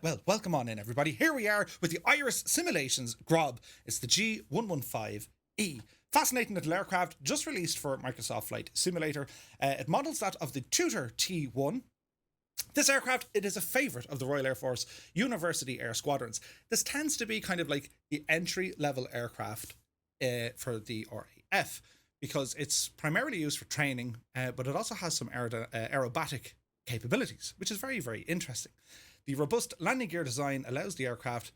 Well, welcome on in, everybody. Here we are with the Iris Simulations Grob. It's the G115E. Fascinating little aircraft, just released for Microsoft Flight Simulator. It models that of the Tutor T1. This aircraft, it is a favourite of the Royal Air Force University Air Squadrons. This tends to be kind of like the entry-level aircraft for the RAF, because it's primarily used for training, but it also has some aerobatic capabilities, which is very, very interesting. The robust landing gear design allows the aircraft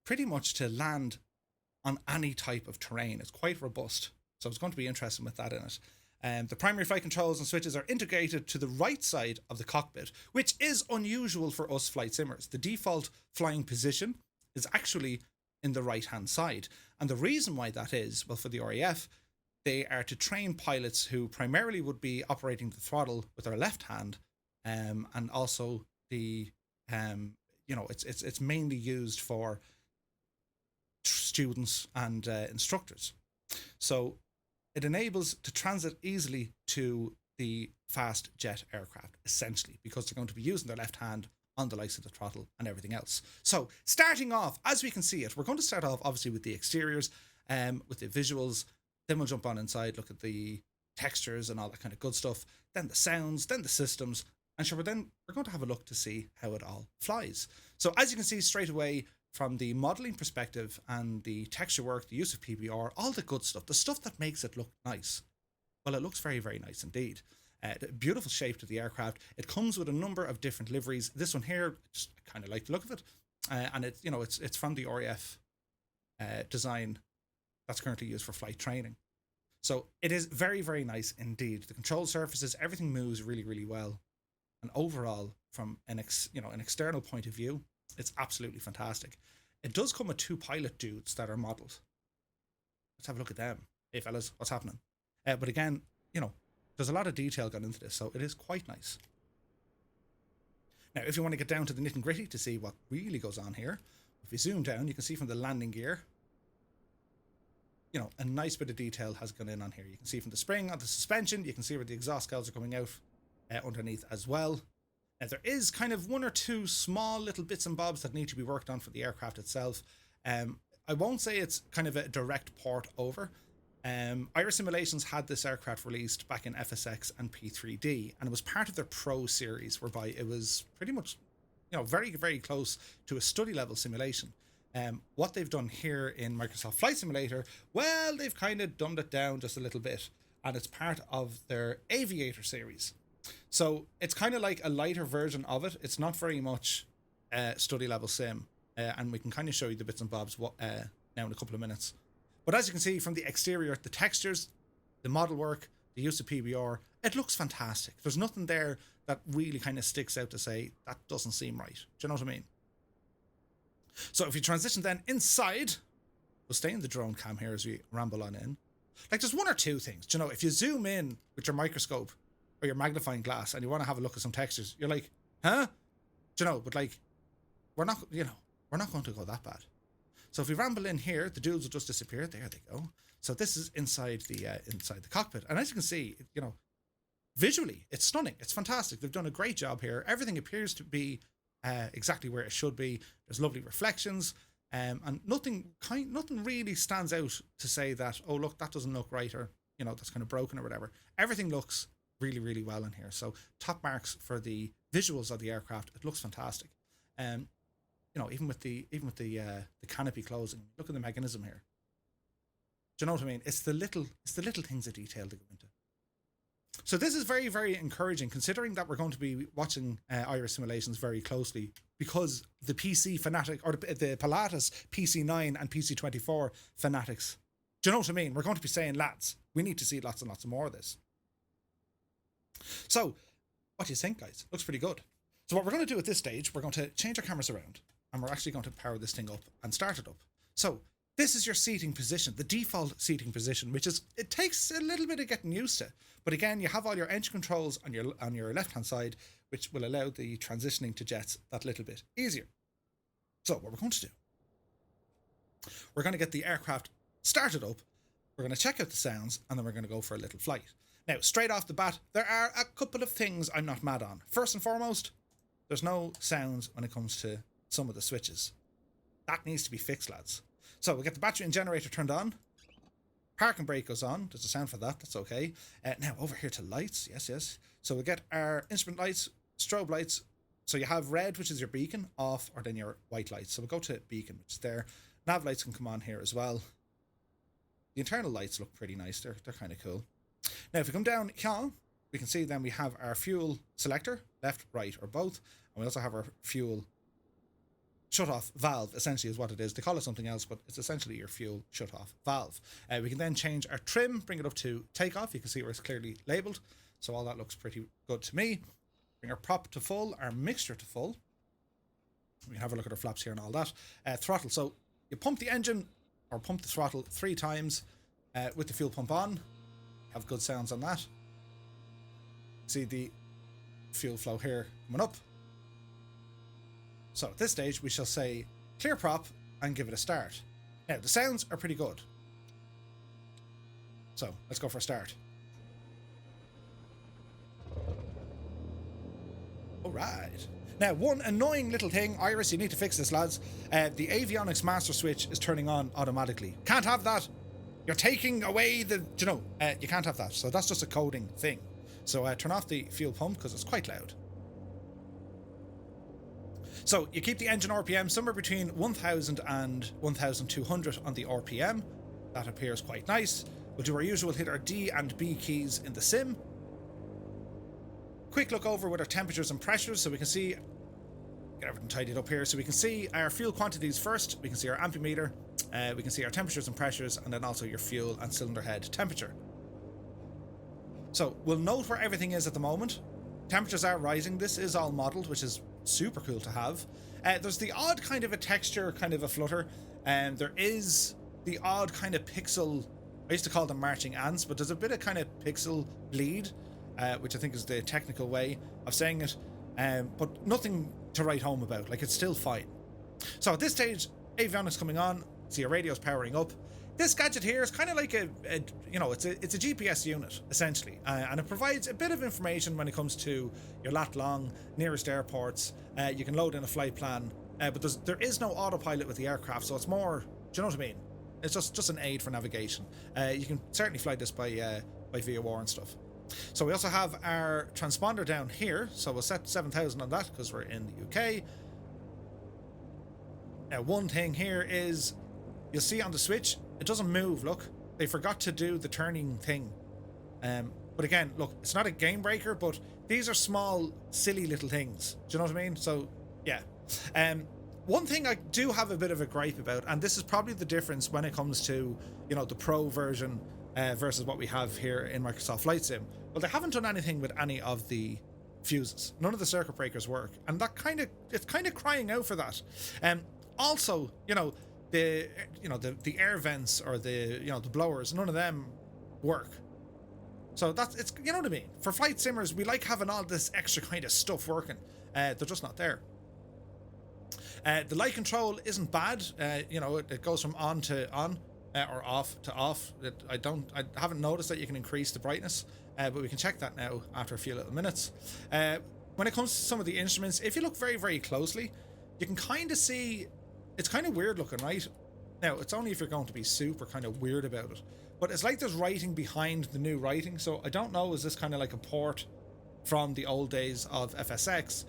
pretty much to land on any type of terrain. It's quite robust, so it's going to be interesting with that in it. The primary flight controls and switches are integrated to the right side of the cockpit, which is unusual for us flight simmers. The default flying position is actually in the right-hand side. And the reason why that is, well, for the RAF, they are to train pilots who primarily would be operating the throttle with their left hand, and also the it's mainly used for students and instructors. So it enables to transit easily to the fast jet aircraft, essentially, because they're going to be using their left hand on the likes of the throttle and everything else. So starting off, as we can see it, we're going to start off obviously with the exteriors, with the visuals. Then we'll jump on inside, look at the textures and all that kind of good stuff. Then the sounds, then the systems. And sure, we're going to have a look to see how it all flies. So as you can see straight away, from the modelling perspective and the texture work, the use of PBR, all the good stuff, the stuff that makes it look nice. Well, it looks very, very nice indeed. The beautiful shape to the aircraft. It comes with a number of different liveries. This one here, just kind of like the look of it. And it's from the RAF design that's currently used for flight training. So it is very, very nice indeed. The control surfaces, everything moves really, really well. And overall, from an external point of view, it's absolutely fantastic. It does come with two pilot dudes that are modelled. Let's have a look at them. Hey fellas, what's happening? But again, there's a lot of detail gone into this, so it is quite nice. Now, if you want to get down to the nitty gritty to see what really goes on here, if you zoom down, you can see from the landing gear, a nice bit of detail has gone in on here. You can see from the spring on the suspension, you can see where the exhaust gouts are coming out underneath as well. Now, there is kind of one or two small little bits and bobs that need to be worked on for the aircraft itself. I won't say it's kind of a direct port over. Iris Simulations had this aircraft released back in FSX and P3D, and it was part of their Pro series, whereby it was pretty much, very, very close to a study level simulation. What they've done here in Microsoft Flight Simulator, well, they've kind of dumbed it down just a little bit, and it's part of their Aviator series. So it's kind of like a lighter version of it. It's not very much study level sim, and we can kind of show you the bits and bobs now in a couple of minutes. But as you can see from the exterior, the textures, the model work, the use of PBR, it looks fantastic. There's nothing there that really kind of sticks out to say that doesn't seem right. Do you know what I mean? So if you transition then inside, we'll stay in the drone cam here as we ramble on in. Like, there's one or two things. Do you know, if you zoom in with your microscope or your magnifying glass and you want to have a look at some textures, you're like, huh? Do you know, but like, we're not going to go that bad. So if we ramble in here, the dudes will just disappear. There they go. So this is inside the cockpit. And as you can see, visually, it's stunning. It's fantastic. They've done a great job here. Everything appears to be exactly where it should be. There's lovely reflections, and nothing really stands out to say that, oh look, that doesn't look right, or that's kind of broken or whatever. Everything looks really, really well in here. So top marks for the visuals of the aircraft. It looks fantastic. Even with the canopy closing, look at the mechanism here. Do you know what I mean? It's the little things of detail that go into. So this is very, very encouraging, considering that we're going to be watching Iris Simulations very closely, because the PC fanatic, or the Pilatus PC9 and PC24 fanatics, do you know what I mean? We're going to be saying, lads, we need to see lots and lots more of this. So what do you think, guys? Looks pretty good. So what we're going to do at this stage, we're going to change our cameras around, and we're actually going to power this thing up and start it up. So this is your seating position, the default seating position, which is, it takes a little bit of getting used to. But again, you have all your engine controls on your left-hand side, which will allow the transitioning to jets that little bit easier. So what we're going to do, we're going to get the aircraft started up, we're going to check out the sounds, and then we're going to go for a little flight. Now, straight off the bat, there are a couple of things I'm not mad on. First and foremost, there's no sounds when it comes to some of the switches. That needs to be fixed, lads. So we get the battery and generator turned on. Park and brake goes on. There's a sound for that. That's okay. Now over here to lights. Yes. So we get our instrument lights, strobe lights. So you have red, which is your beacon, off, or then your white lights. So we'll go to beacon, which is there. Nav lights can come on here as well. The internal lights look pretty nice. They're kind of cool. Now, if we come down here, we can see then we have our fuel selector, left, right, or both. And we also have our fuel shut-off valve, essentially is what it is. They call it something else, but it's essentially your fuel shut-off valve. We can then change our trim, bring it up to takeoff. You can see where it's clearly labelled. So all that looks pretty good to me. Bring our prop to full, our mixture to full. We can have a look at our flaps here and all that. Throttle. So you pump the engine or pump the throttle 3 times with the fuel pump on. Have good sounds on that. See the fuel flow here coming up. So at this stage, we shall say clear prop and give it a start. Now, the sounds are pretty good. So let's go for a start. All right. Now, one annoying little thing, Iris, you need to fix this, lads. The avionics master switch is turning on automatically. Can't have that. You're taking away the, you can't have that. So that's just a coding thing. So turn off the fuel pump because it's quite loud. So you keep the engine RPM somewhere between 1000 and 1200 on the RPM. That appears quite nice. We'll do our usual, hit our D and B keys in the sim. Quick look over with our temperatures and pressures so we can see, get everything tidied up here, so we can see our fuel quantities first, we can see our ampemeter, we can see our temperatures and pressures, and then also your fuel and cylinder head temperature. So we'll note where everything is at the moment. Temperatures are rising. This is all modelled, which is super cool to have. There's the odd kind of a texture, kind of a flutter, and there is the odd kind of pixel, I used to call them marching ants, but there's a bit of kind of pixel bleed, which I think is the technical way of saying it, but nothing to write home about. Like, it's still fine. So at this stage, avionics coming on, see your radio's powering up. This gadget here is kind of like it's a GPS unit, essentially, and it provides a bit of information when it comes to your lat long, nearest airports. You can load in a flight plan, but there is no autopilot with the aircraft, so it's more, do you know what I mean? It's just an aid for navigation. You can certainly fly this by VOR and stuff. So we also have our transponder down here, so we'll set 7000 on that because we're in the UK. Now, one thing here is, you'll see on the switch, it doesn't move, look. They forgot to do the turning thing. But again, look, it's not a game breaker, but these are small, silly little things. Do you know what I mean? So, yeah. One thing I do have a bit of a gripe about, and this is probably the difference when it comes to, the Pro version versus what we have here in Microsoft Flight Sim. Well, they haven't done anything with any of the fuses. None of the circuit breakers work. And it's kind of crying out for that. Also, the air vents or the blowers, none of them work. So it's you know what I mean. For flight simmers, we like having all this extra kind of stuff working. They're just not there. The light control isn't bad. It goes from on to on or off to off. I haven't noticed that you can increase the brightness, but we can check that now after a few little minutes. When it comes to some of the instruments, if you look very, very closely, you can kind of see. It's kind of weird looking, right? Now, it's only if you're going to be super kind of weird about it. But it's like there's writing behind the new writing. So I don't know, is this kind of like a port from the old days of FSX?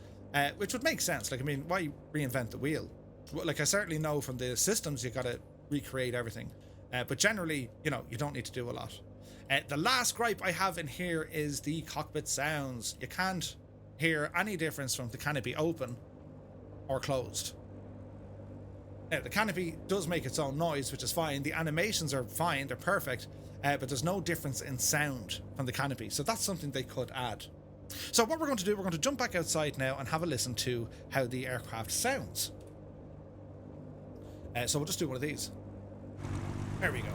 Which would make sense. Like, I mean, why reinvent the wheel? Like, I certainly know from the systems you got to recreate everything. But generally, you don't need to do a lot. The last gripe I have in here is the cockpit sounds. You can't hear any difference from the canopy open or closed. Now, the canopy does make its own noise, which is fine. The animations are fine, they're perfect, but there's no difference in sound from the canopy. So that's something they could add. So what we're going to do, we're going to jump back outside now and have a listen to how the aircraft sounds. So we'll just do one of these. There we go.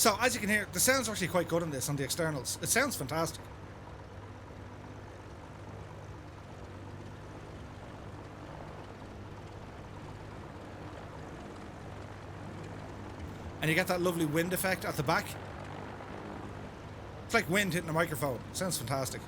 So as you can hear, the sound's actually quite good on this, on the externals. It sounds fantastic. And you get that lovely wind effect at the back. It's like wind hitting a microphone. It sounds fantastic.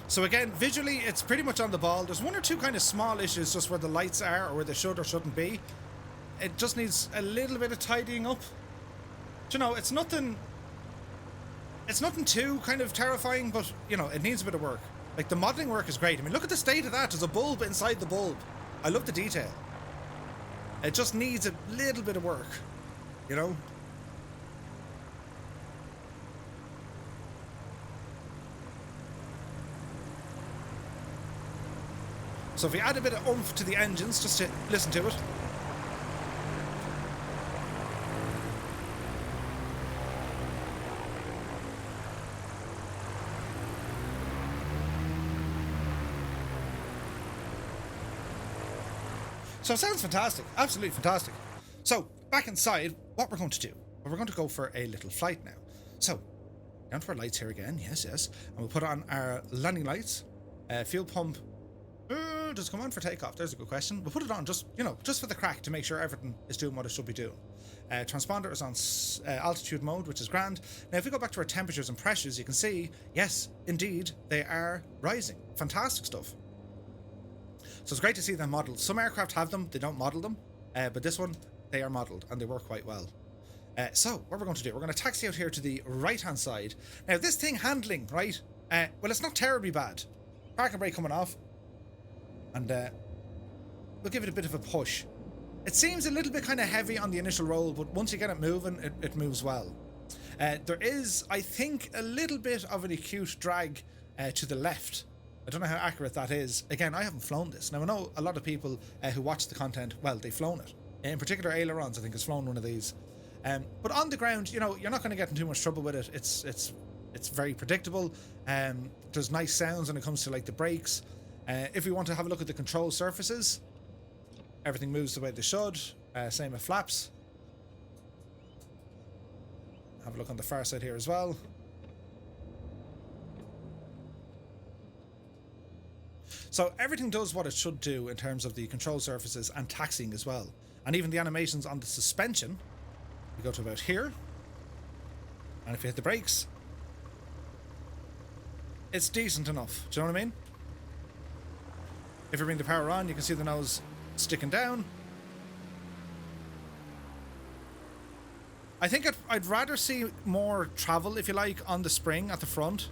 So again, visually, it's pretty much on the ball. There's one or two kind of small issues just where the lights are or where they should or shouldn't be. It just needs a little bit of tidying up. You know, it's nothing too kind of terrifying, but, you know, it needs a bit of work. Like, the modelling work is great. I mean, look at the state of that. There's a bulb inside the bulb. I love the detail. It just needs a little bit of work, you know? So if we add a bit of oomph to the engines, just to listen to it. So it sounds fantastic, absolutely fantastic. So back inside, what we're going to do, well, we're going to go for a little flight now. So down to our lights here again, yes, and we'll put on our landing lights, fuel pump. Does it come on for takeoff? There's a good question. We'll put it on just, you know, just for the crack to make sure everything is doing what it should be doing. Transponder is on altitude mode, which is grand. Now, if we go back to our temperatures and pressures, you can see, yes, indeed, they are rising. Fantastic stuff. So it's great to see them modelled. Some aircraft have them, they don't model them, but this one, they are modelled and they work quite well. So what we're going to do, we're going to taxi out here to the right-hand side. Now, this thing handling, right? Well, it's not terribly bad. Park and brake coming off. And we'll give it a bit of a push. It seems a little bit kind of heavy on the initial roll, but once you get it moving, it moves well. There is, I think, a little bit of an acute drag to the left. I don't know how accurate that is. Again, I haven't flown this. Now, I know a lot of people who watch the content, well, they've flown it. In particular, Ailerons, I think, has flown one of these. But on the ground, you know, you're not going to get in too much trouble with it. It's very predictable. There's nice sounds when it comes to, like, the brakes. If we want to have a look at the control surfaces, everything moves the way they should. Same with flaps. Have a look on the far side here as well. So everything does what it should do in terms of the control surfaces and taxiing as well. And even the animations on the suspension. We go to about here. And if you hit the brakes, it's decent enough. Do you know what I mean? If you bring the power on, you can see the nose sticking down. I think I'd rather see more travel, if you like, on the spring at the front.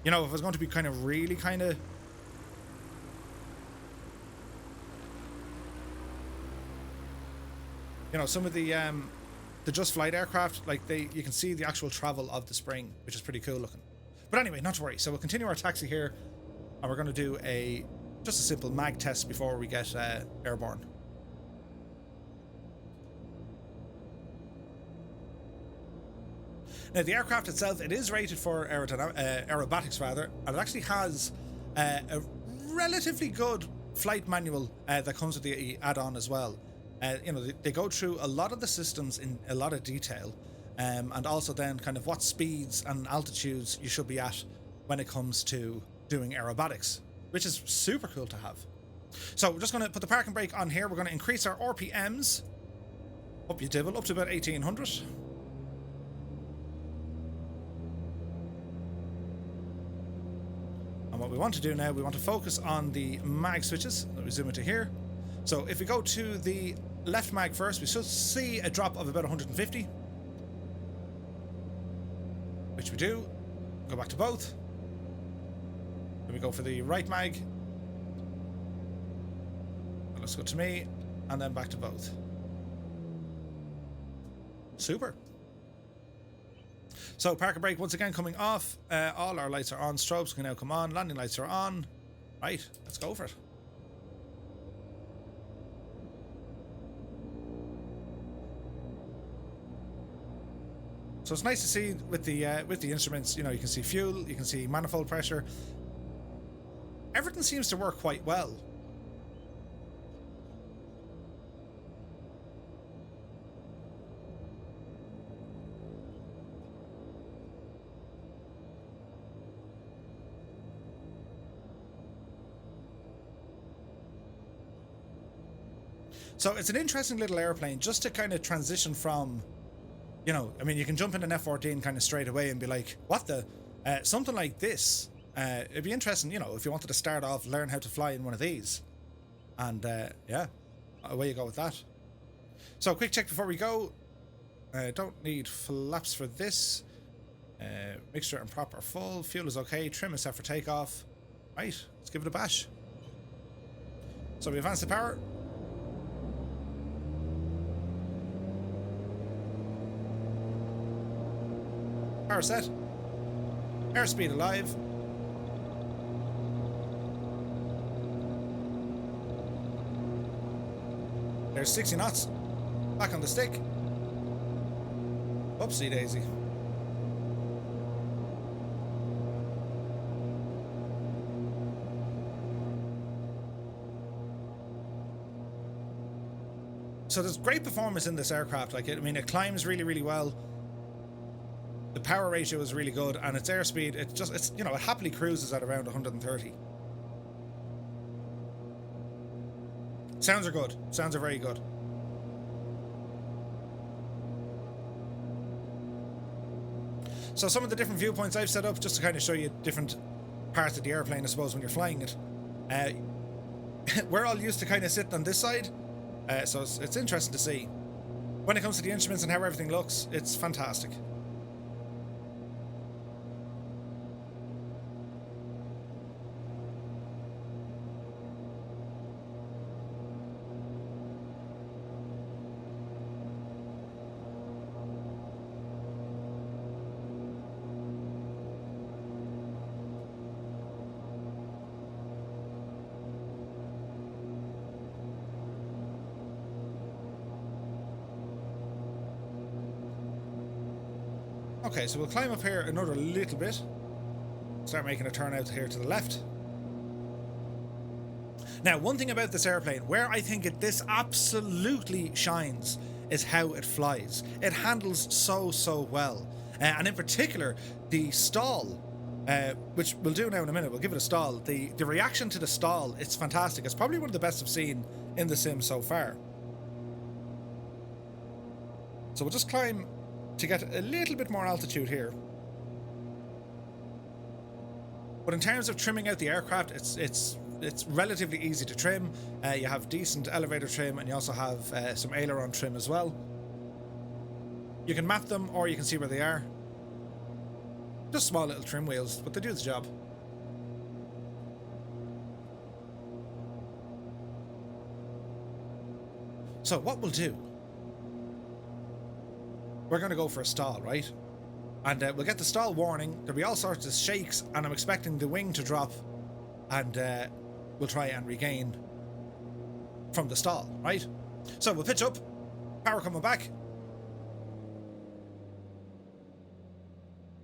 You know, if it was going to be kind of really kind of... You know, some of the Just Flight aircraft, like you can see the actual travel of the spring, which is pretty cool looking. But anyway, not to worry. So we'll continue our taxi here, and we're going to do just a simple mag test before we get airborne. Now, the aircraft itself, it is rated for aerobatics rather, and it actually has a relatively good flight manual that comes with the add-on as well. You know, they go through a lot of the systems in a lot of detail, and also then kind of what speeds and altitudes you should be at when it comes to doing aerobatics, which is super cool to have. So we're just going to put the parking brake on here. We're going to increase our RPMs, up you dibble, up to about 1800. And what we want to do now, we want to focus on the mag switches. Let me zoom into here. So if we go to the left mag first, we should see a drop of about 150, which we do. Go back to both. Then we go for the right mag. Let's go to me, and then back to both. Super. So park and brake once again coming off. All our lights are on. Strobes can now come on. Landing lights are on. Right, let's go for it. So it's nice to see with the instruments, you know, you can see fuel, you can see manifold pressure, everything seems to work quite well. So it's an interesting little airplane just to kind of transition from, you know, I mean, you can jump in an F-14 kind of straight away and be like, what the? Something like this. It'd be interesting, you know, if you wanted to start off, learn how to fly in one of these. And yeah, away you go with that. So quick check before we go. Don't need flaps for this. Mixture and proper full. Fuel is okay. Trim is set for takeoff. Right, let's give it a bash. So we advance the power. Power set. Airspeed alive. There's 60 knots. Back on the stick. Oopsie daisy. So there's great performance in this aircraft. Like, I mean, it climbs really, really well. The power ratio is really good, and its airspeed, it's you know, it happily cruises at around 130. Sounds are good. Sounds are very good. So some of the different viewpoints I've set up just to kind of show you different parts of the airplane, I suppose, when you're flying it. We're all used to kind of sitting on this side, so it's interesting to see. When it comes to the instruments and how everything looks, it's fantastic. Okay, so we'll climb up here another little bit. Start making a turn out here to the left. Now, one thing about this airplane, where I think this absolutely shines, is how it flies. It handles so well. And in particular, the stall, which we'll do now in a minute, we'll give it a stall. The reaction to the stall, it's fantastic. It's probably one of the best I've seen in the sim so far. So we'll just climb to get a little bit more altitude here. But in terms of trimming out the aircraft, it's relatively easy to trim. You have decent elevator trim, and you also have some aileron trim as well. You can map them, or you can see where they are. Just small little trim wheels, but they do the job. So what we'll do, we're going to go for a stall, right? And we'll get the stall warning. There'll be all sorts of shakes, and I'm expecting the wing to drop, and we'll try and regain from the stall, right? So we'll pitch up, power coming back.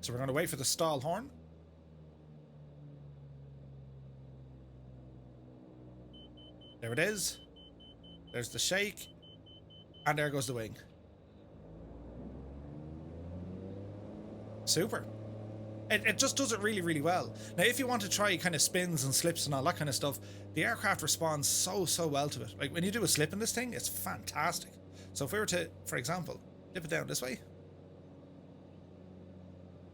So we're going to wait for the stall horn. There it is. There's the shake, and there goes the wing. Super. It just does it really well. Now, if you want to try kind of spins and slips and all that kind of stuff, the aircraft responds so well to it. Like, when you do a slip in this thing, it's fantastic. So if we were to, for example, dip it down this way,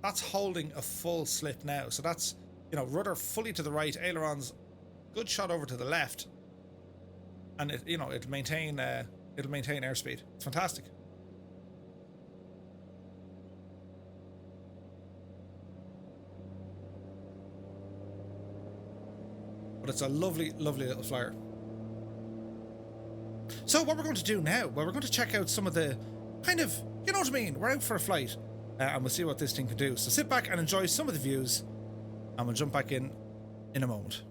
that's holding a full slip now. So that's, you know, rudder fully to the right, ailerons good shot over to the left, and it, you know, it'll maintain airspeed. It's fantastic. But it's a lovely little flyer. So what we're going to do now, well, we're going to check out some of the kind of, you know what I mean, we're out for a flight, and we'll see what this thing can do. So sit back and enjoy some of the views, and we'll jump back in a moment.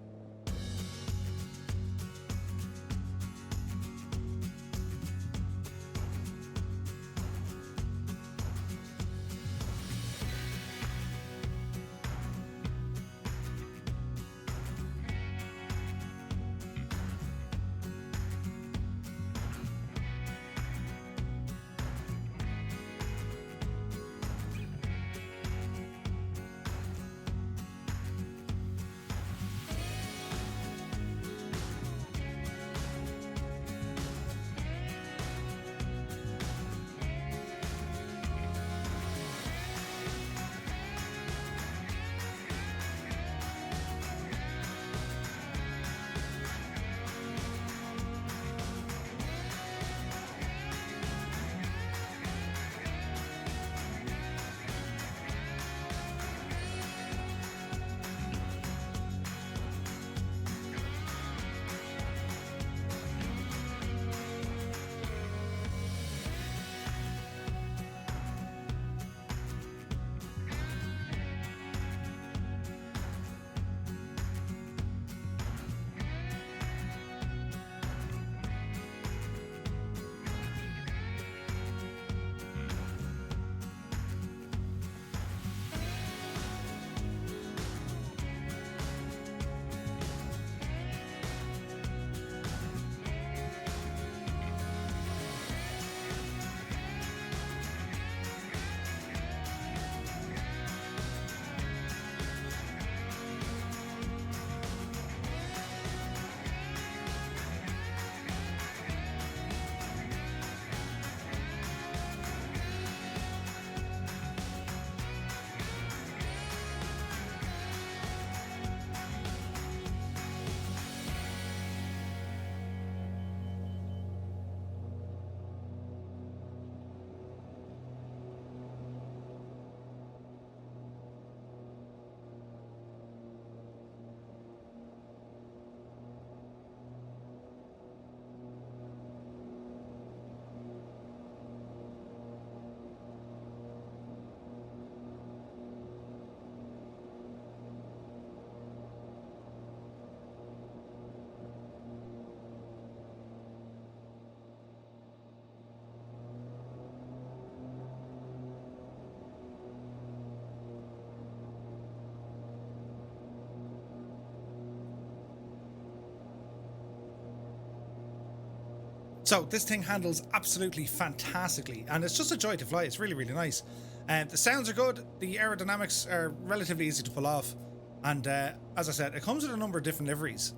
So this thing handles absolutely fantastically, and it's just a joy to fly. It's really, really nice. And the sounds are good. The aerodynamics are relatively easy to pull off. And as I said, it comes with a number of different liveries,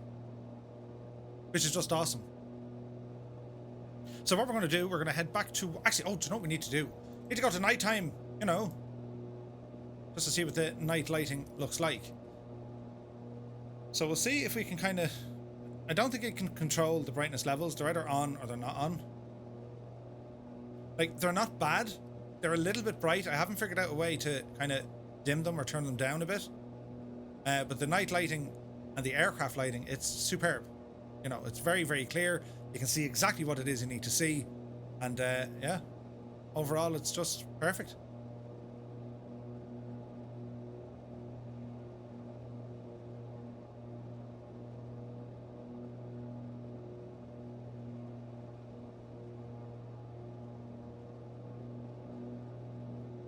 which is just awesome. So what we're going to do, we're going to head back to... Actually, do you know what we need to do? We need to go to nighttime, you know, just to see what the night lighting looks like. So we'll see if we can kind of... I don't think it can control the brightness levels. They're either on or they're not on. Like, they're not bad. They're a little bit bright. I haven't figured out a way to kind of dim them or turn them down a bit. But the night lighting and the aircraft lighting, it's superb. You know, it's very, very clear. You can see exactly what it is you need to see. And yeah, overall, it's just perfect.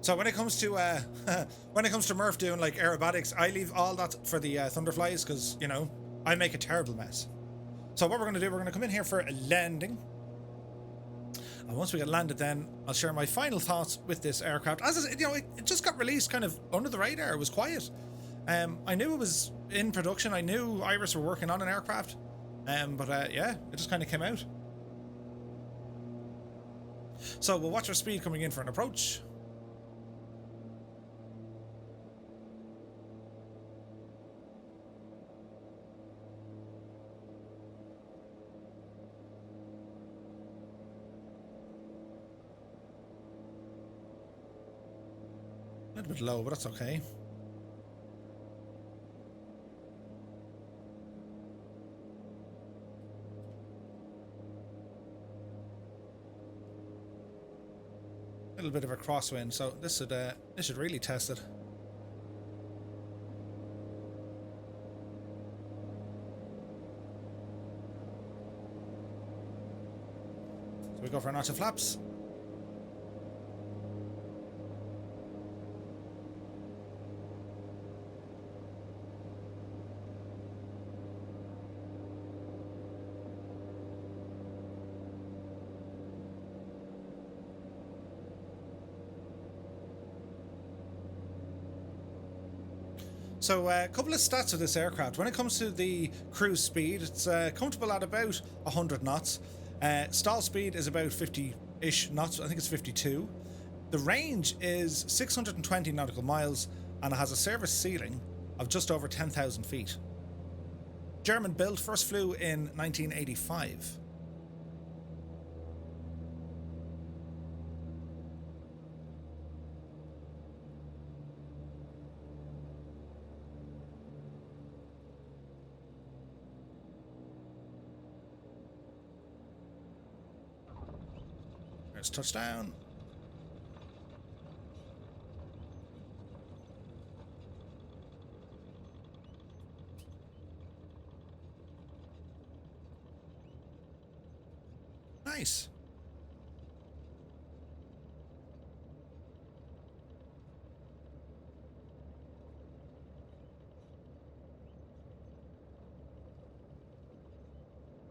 So when it comes to Murph doing like aerobatics, I leave all that for the Thunderflies because, you know, I make a terrible mess. So what we're going to do, we're going to come in here for a landing. And once we get landed, then I'll share my final thoughts with this aircraft. As I said, you know, it just got released kind of under the radar. It was quiet. I knew it was in production. I knew Iris were working on an aircraft. But yeah, it just kind of came out. So we'll watch our speed coming in for an approach. A little bit low, but that's okay. A little bit of a crosswind, so this should really test it. So we go for a notch of flaps. So a couple of stats of this aircraft. When it comes to the cruise speed, it's comfortable at about 100 knots. Stall speed is about 50-ish knots. I think it's 52. The range is 620 nautical miles, and it has a service ceiling of just over 10,000 feet. German built, first flew in 1985. There's touchdown. Nice.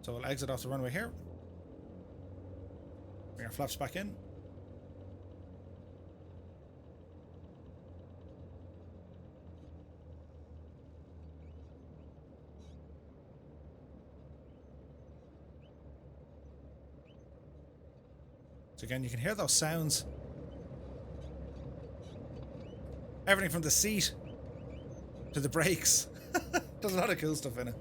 So we'll exit off the runway here. Bring our flaps back in. So again, you can hear those sounds. Everything from the seat to the brakes. There's a lot of cool stuff in it.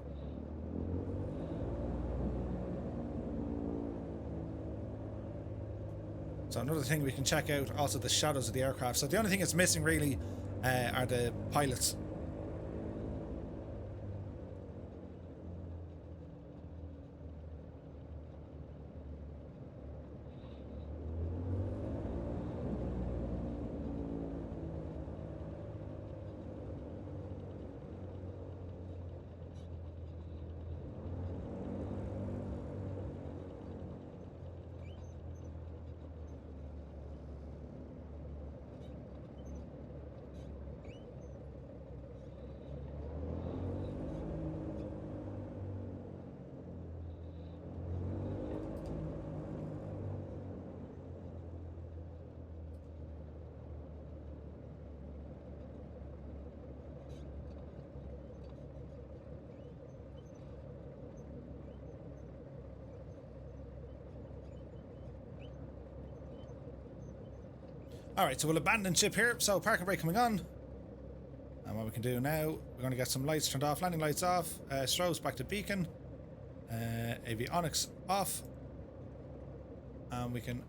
So another thing we can check out, also the shadows of the aircraft. So the only thing it's missing really are the pilots. Alright, so we'll abandon ship here. So parking brake coming on. And what we can do now, we're going to get some lights turned off. Landing lights off. Strobes back to beacon. Avionics off. And we can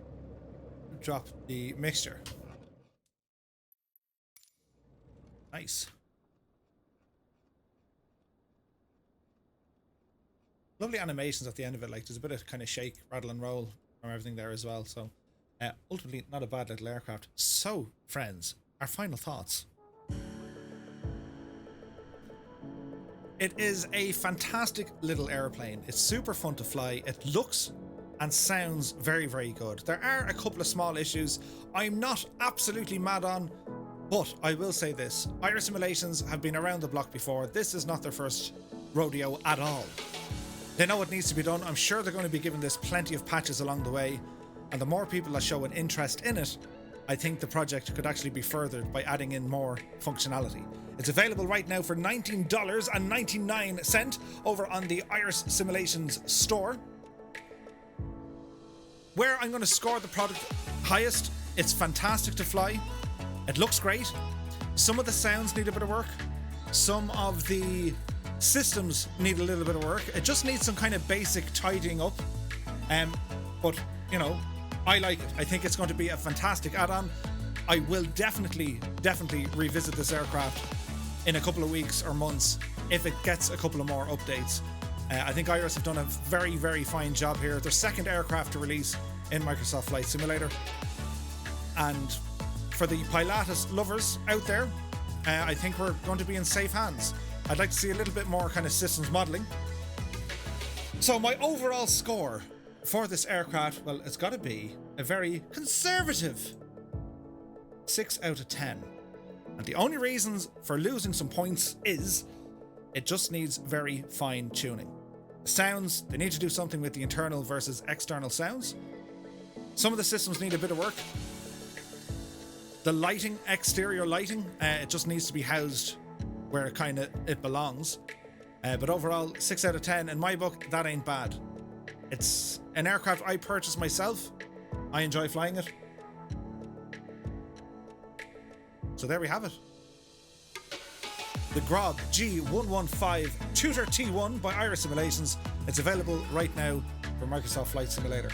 drop the mixture. Nice. Lovely animations at the end of it. Like, there's a bit of kind of shake, rattle and roll from everything there as well. So ultimately not a bad little aircraft. So friends, our final thoughts. It is a fantastic little airplane. It's super fun to fly. It looks and sounds very, very good. There are a couple of small issues I'm not absolutely mad on, but I will say this. Iris Simulations have been around the block before. This is not their first rodeo at all. They know what needs to be done. I'm sure they're going to be giving this plenty of patches along the way. And the more people that show an interest in it, I think the project could actually be furthered by adding in more functionality. It's available right now for $19.99 over on the Iris Simulations store. Where I'm going to score the product highest, it's fantastic to fly. It looks great. Some of the sounds need a bit of work. Some of the systems need a little bit of work. It just needs some kind of basic tidying up. But, you know, I like it. I think it's going to be a fantastic add-on. I will definitely revisit this aircraft in a couple of weeks or months if it gets a couple of more updates. I think Iris have done a very, very fine job here. Their second aircraft to release in Microsoft Flight Simulator. And for the Pilatus lovers out there, I think we're going to be in safe hands. I'd like to see a little bit more kind of systems modeling. So my overall score for this aircraft, well, it's got to be a very conservative 6 out of 10. And the only reasons for losing some points is it just needs very fine tuning. The sounds, they need to do something with the internal versus external sounds. Some of the systems need a bit of work. The lighting, exterior lighting, it just needs to be housed where it belongs. But overall, 6 out of 10 in my book, that ain't bad. It's an aircraft I purchased myself. I enjoy flying it. So there we have it. The Grob G115 Tutor T1 by Iris Simulations. It's available right now for Microsoft Flight Simulator.